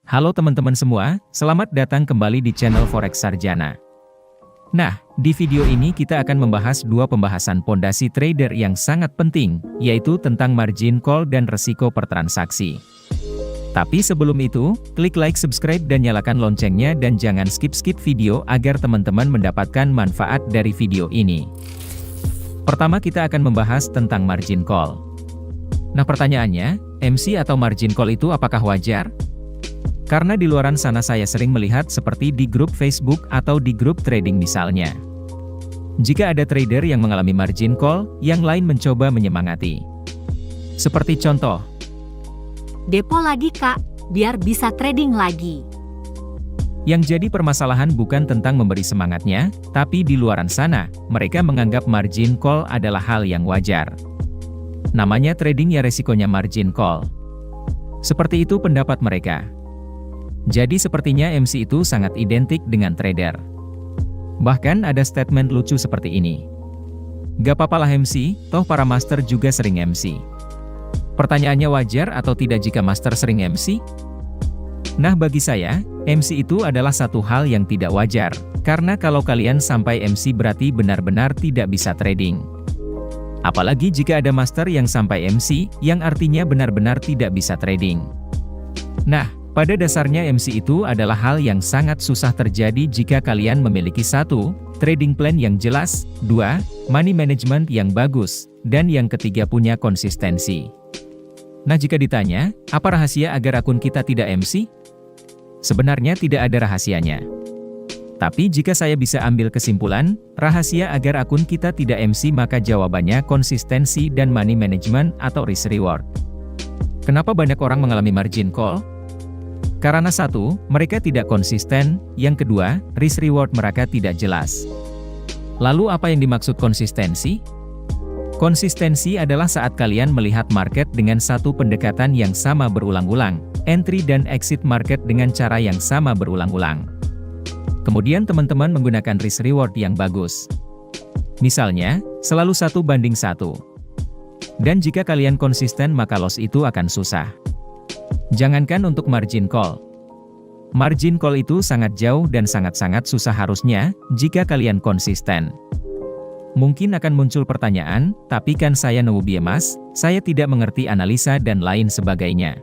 Halo teman-teman semua, selamat datang kembali di channel Forex Sarjana. Nah, di video ini kita akan membahas dua pembahasan pondasi trader yang sangat penting, yaitu tentang margin call dan resiko per transaksi. Tapi sebelum itu, klik like, subscribe dan nyalakan loncengnya dan jangan skip-skip video agar teman-teman mendapatkan manfaat dari video ini. Pertama kita akan membahas tentang margin call. Nah pertanyaannya, MC atau margin call itu apakah wajar? Karena di luaran sana saya sering melihat seperti di grup Facebook atau di grup trading misalnya. Jika ada trader yang mengalami margin call, yang lain mencoba menyemangati. Seperti contoh, depo lagi kak, biar bisa trading lagi. Yang jadi permasalahan bukan tentang memberi semangatnya, tapi di luaran sana, mereka menganggap margin call adalah hal yang wajar. Namanya trading ya resikonya margin call. Seperti itu pendapat mereka. Jadi sepertinya MC itu sangat identik dengan trader. Bahkan ada statement lucu seperti ini. Gak papalah MC, toh para master juga sering MC. Pertanyaannya wajar atau tidak jika master sering MC? Nah bagi saya, MC itu adalah satu hal yang tidak wajar. Karena kalau kalian sampai MC berarti benar-benar tidak bisa trading. Apalagi jika ada master yang sampai MC, yang artinya benar-benar tidak bisa trading. Nah, pada dasarnya MC itu adalah hal yang sangat susah terjadi jika kalian memiliki 1. Trading plan yang jelas, 2. Money management yang bagus, dan yang ketiga punya konsistensi. Nah jika ditanya, apa rahasia agar akun kita tidak MC? Sebenarnya tidak ada rahasianya. Tapi jika saya bisa ambil kesimpulan, rahasia agar akun kita tidak MC maka jawabannya konsistensi dan money management atau risk reward. Kenapa banyak orang mengalami margin call? Karena 1, mereka tidak konsisten, yang kedua, risk reward mereka tidak jelas. Lalu apa yang dimaksud konsistensi? Konsistensi adalah saat kalian melihat market dengan satu pendekatan yang sama berulang-ulang, entry dan exit market dengan cara yang sama berulang-ulang. Kemudian teman-teman menggunakan risk reward yang bagus. Misalnya, selalu 1:1. Dan jika kalian konsisten maka loss itu akan susah. Jangankan untuk margin call. Margin call itu sangat jauh dan sangat-sangat susah harusnya, jika kalian konsisten. Mungkin akan muncul pertanyaan, tapi kan saya newbie mas, saya tidak mengerti analisa dan lain sebagainya.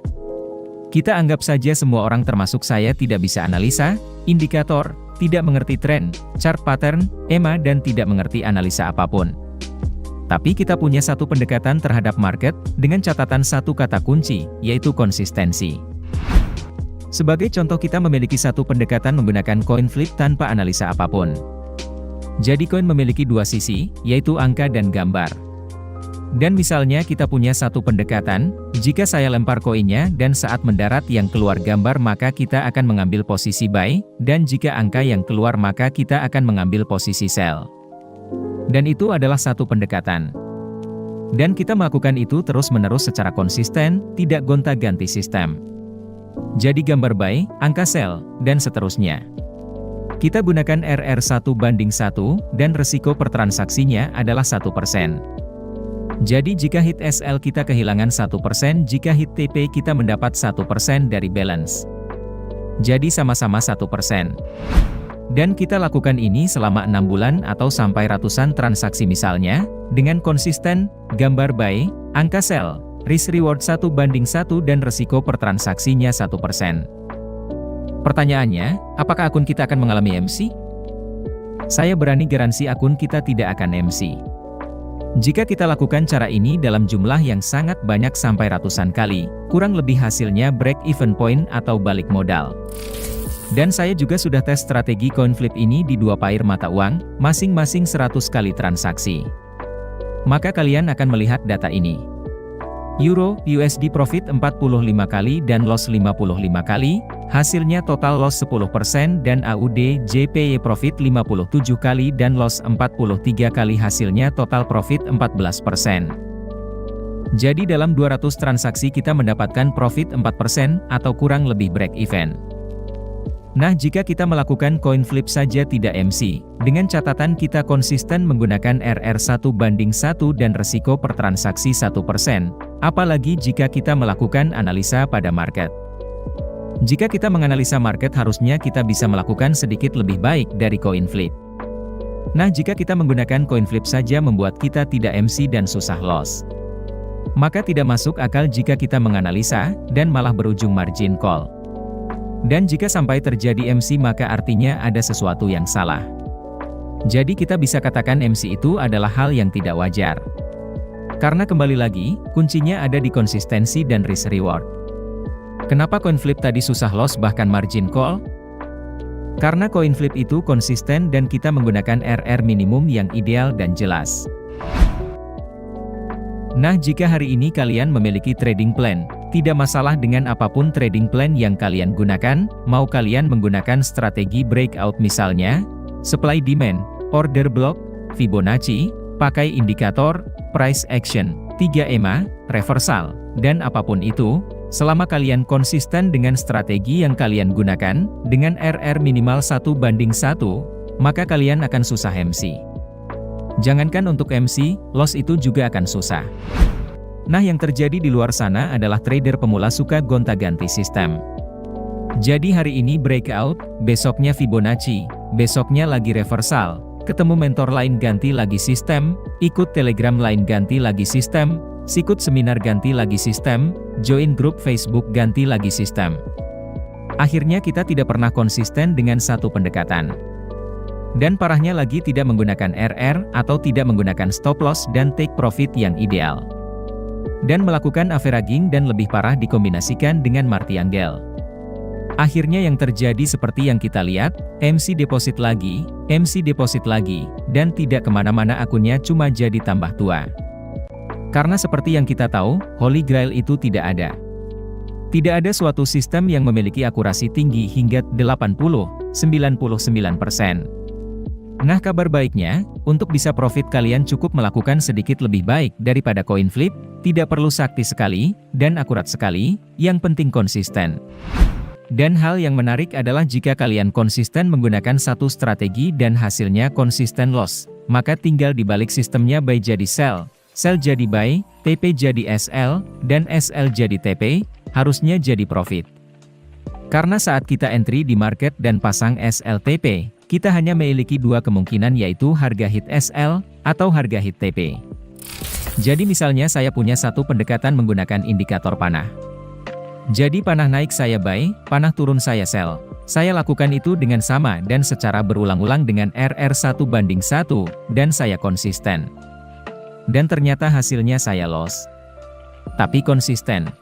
Kita anggap saja semua orang termasuk saya tidak bisa analisa, indikator, tidak mengerti tren, chart pattern, EMA dan tidak mengerti analisa apapun. Tapi kita punya satu pendekatan terhadap market, dengan catatan satu kata kunci, yaitu konsistensi. Sebagai contoh kita memiliki satu pendekatan menggunakan coin flip tanpa analisa apapun. Jadi koin memiliki dua sisi, yaitu angka dan gambar. Dan misalnya kita punya satu pendekatan, jika saya lempar koinnya dan saat mendarat yang keluar gambar maka kita akan mengambil posisi buy, dan jika angka yang keluar maka kita akan mengambil posisi sell. Dan itu adalah satu pendekatan. Dan kita melakukan itu terus-menerus secara konsisten, tidak gonta-ganti sistem. Jadi gambar buy, angka sell, dan seterusnya. Kita gunakan RR 1:1, dan resiko per transaksinya adalah 1%. Jadi jika hit SL kita kehilangan 1%, jika hit TP kita mendapat 1% dari balance. Jadi sama-sama 1%. Dan kita lakukan ini selama 6 bulan atau sampai ratusan transaksi misalnya, dengan konsisten, gambar buy, angka sell, risk reward 1:1 dan resiko per transaksinya 1%. Pertanyaannya, apakah akun kita akan mengalami MC? Saya berani garansi akun kita tidak akan MC. Jika kita lakukan cara ini dalam jumlah yang sangat banyak sampai ratusan kali, kurang lebih hasilnya break even point atau balik modal. Dan saya juga sudah tes strategi coin flip ini di dua pair mata uang, masing-masing 100 kali transaksi. Maka kalian akan melihat data ini. Euro, USD profit 45 kali dan loss 55 kali, hasilnya total loss 10% dan AUD, JPY profit 57 kali dan loss 43 kali hasilnya total profit 14%. Jadi dalam 200 transaksi kita mendapatkan profit 4% atau kurang lebih break even. Nah jika kita melakukan coin flip saja tidak MC, dengan catatan kita konsisten menggunakan RR 1:1 dan resiko per transaksi 1%, apalagi jika kita melakukan analisa pada market. Jika kita menganalisa market harusnya kita bisa melakukan sedikit lebih baik dari coin flip. Nah, jika kita menggunakan coin flip saja membuat kita tidak MC dan susah loss, maka tidak masuk akal jika kita menganalisa, dan malah berujung margin call. Dan jika sampai terjadi MC maka artinya ada sesuatu yang salah. Jadi kita bisa katakan MC itu adalah hal yang tidak wajar. Karena kembali lagi, kuncinya ada di konsistensi dan risk reward. Kenapa coin flip tadi susah loss bahkan margin call? Karena coin flip itu konsisten dan kita menggunakan RR minimum yang ideal dan jelas. Nah, jika hari ini kalian memiliki trading plan, tidak masalah dengan apapun trading plan yang kalian gunakan, mau kalian menggunakan strategi breakout misalnya, supply demand, order block, Fibonacci, pakai indikator, price action, 3 EMA, reversal, dan apapun itu, selama kalian konsisten dengan strategi yang kalian gunakan, dengan RR minimal 1:1, maka kalian akan susah MC. Jangankan untuk MC, loss itu juga akan susah. Nah, yang terjadi di luar sana adalah trader pemula suka gonta-ganti sistem. Jadi hari ini breakout, besoknya Fibonacci, besoknya lagi reversal, ketemu mentor lain ganti lagi sistem, ikut telegram lain ganti lagi sistem, sikut seminar ganti lagi sistem, join grup Facebook ganti lagi sistem. Akhirnya kita tidak pernah konsisten dengan satu pendekatan. Dan parahnya lagi tidak menggunakan RR atau tidak menggunakan stop loss dan take profit yang ideal. Dan melakukan averaging dan lebih parah dikombinasikan dengan martingale. Akhirnya yang terjadi seperti yang kita lihat, MC deposit lagi, dan tidak kemana-mana akunnya cuma jadi tambah tua. Karena seperti yang kita tahu, Holy Grail itu tidak ada. Tidak ada suatu sistem yang memiliki akurasi tinggi hingga 80–99%. Nah, kabar baiknya, untuk bisa profit kalian cukup melakukan sedikit lebih baik daripada coin flip, tidak perlu sakti sekali, dan akurat sekali, yang penting konsisten. Dan hal yang menarik adalah jika kalian konsisten menggunakan satu strategi dan hasilnya konsisten loss, maka tinggal dibalik sistemnya buy jadi sell, sell jadi buy, TP jadi SL, dan SL jadi TP, harusnya jadi profit. Karena saat kita entry di market dan pasang SLTP, kita hanya memiliki dua kemungkinan yaitu harga hit SL, atau harga hit TP. Jadi misalnya saya punya satu pendekatan menggunakan indikator panah. Jadi panah naik saya buy, panah turun saya sell. Saya lakukan itu dengan sama dan secara berulang-ulang dengan RR 1:1, dan saya konsisten. Dan ternyata hasilnya saya loss. Tapi konsisten.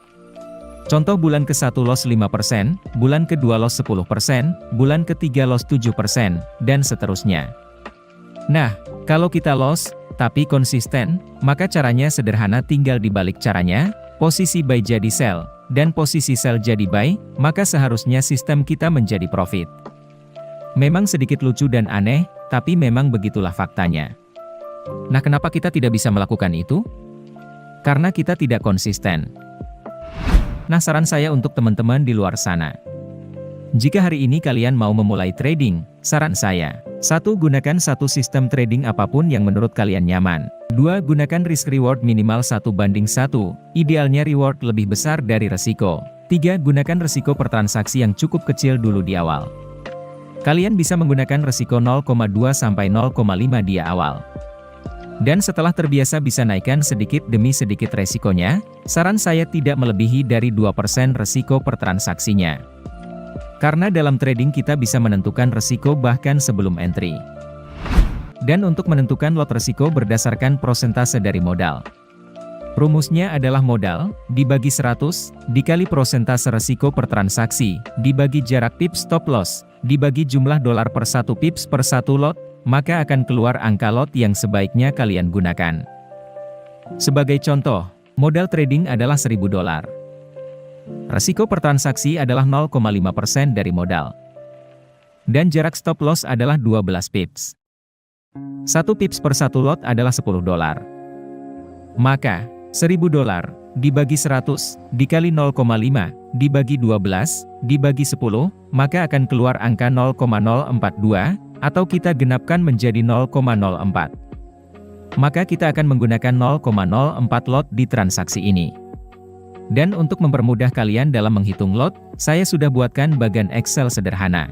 Contoh bulan ke-1 loss 5%, bulan ke-2 loss 10%, bulan ke-3 loss 7%, dan seterusnya. Nah, kalau kita loss, tapi konsisten, maka caranya sederhana tinggal dibalik caranya, posisi buy jadi sell, dan posisi sell jadi buy, maka seharusnya sistem kita menjadi profit. Memang sedikit lucu dan aneh, tapi memang begitulah faktanya. Nah, kenapa kita tidak bisa melakukan itu? Karena kita tidak konsisten. Nah, saran saya untuk teman-teman di luar sana. Jika hari ini kalian mau memulai trading, saran saya, 1. Gunakan satu sistem trading apapun yang menurut kalian nyaman. 2. Gunakan risk reward minimal 1:1, idealnya reward lebih besar dari resiko. 3. Gunakan resiko per transaksi yang cukup kecil dulu di awal. Kalian bisa menggunakan resiko 0,2–0,5 di awal. Dan setelah terbiasa bisa naikkan sedikit demi sedikit resikonya, saran saya tidak melebihi dari 2% resiko per transaksinya. Karena dalam trading kita bisa menentukan resiko bahkan sebelum entry. Dan untuk menentukan lot resiko berdasarkan persentase dari modal. Rumusnya adalah modal, dibagi 100, dikali persentase resiko per transaksi, dibagi jarak pips stop loss, dibagi jumlah dolar per 1 pips per 1 lot, maka akan keluar angka lot yang sebaiknya kalian gunakan. Sebagai contoh, modal trading adalah $1.000. Resiko per transaksi adalah 0,5% dari modal. Dan jarak stop loss adalah 12 pips. 1 pips per 1 lot adalah $10. Maka, $1.000 dibagi 100, dikali 0,5, dibagi 12, dibagi 10, maka akan keluar angka 0,042, atau kita genapkan menjadi 0,04. Maka kita akan menggunakan 0,04 lot di transaksi ini. Dan untuk mempermudah kalian dalam menghitung lot, saya sudah buatkan bagan Excel sederhana.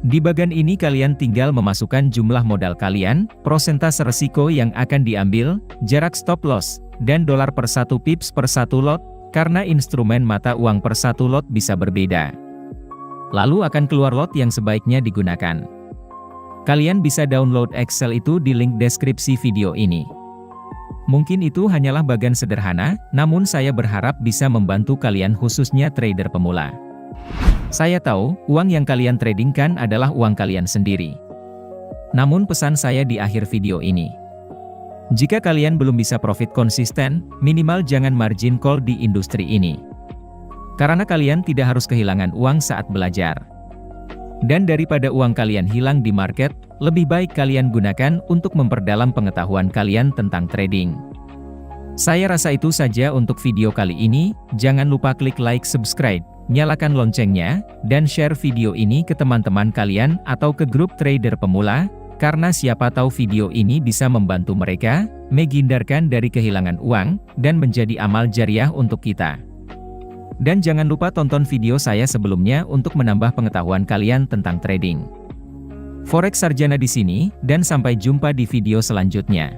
Di bagan ini kalian tinggal memasukkan jumlah modal kalian, persentase resiko yang akan diambil, jarak stop loss, dan dolar per 1 pips per 1 lot, karena instrumen mata uang per 1 lot bisa berbeda. Lalu akan keluar lot yang sebaiknya digunakan. Kalian bisa download Excel itu di link deskripsi video ini. Mungkin itu hanyalah bagan sederhana, namun saya berharap bisa membantu kalian khususnya trader pemula. Saya tahu, uang yang kalian tradingkan adalah uang kalian sendiri. Namun pesan saya di akhir video ini. Jika kalian belum bisa profit konsisten, minimal jangan margin call di industri ini. Karena kalian tidak harus kehilangan uang saat belajar. Dan daripada uang kalian hilang di market, lebih baik kalian gunakan untuk memperdalam pengetahuan kalian tentang trading. Saya rasa itu saja untuk video kali ini, jangan lupa klik like, subscribe, nyalakan loncengnya, dan share video ini ke teman-teman kalian atau ke grup trader pemula, karena siapa tahu video ini bisa membantu mereka, menghindarkan dari kehilangan uang, dan menjadi amal jariah untuk kita. Dan jangan lupa tonton video saya sebelumnya untuk menambah pengetahuan kalian tentang trading. Forex Sarjana di sini, dan sampai jumpa di video selanjutnya.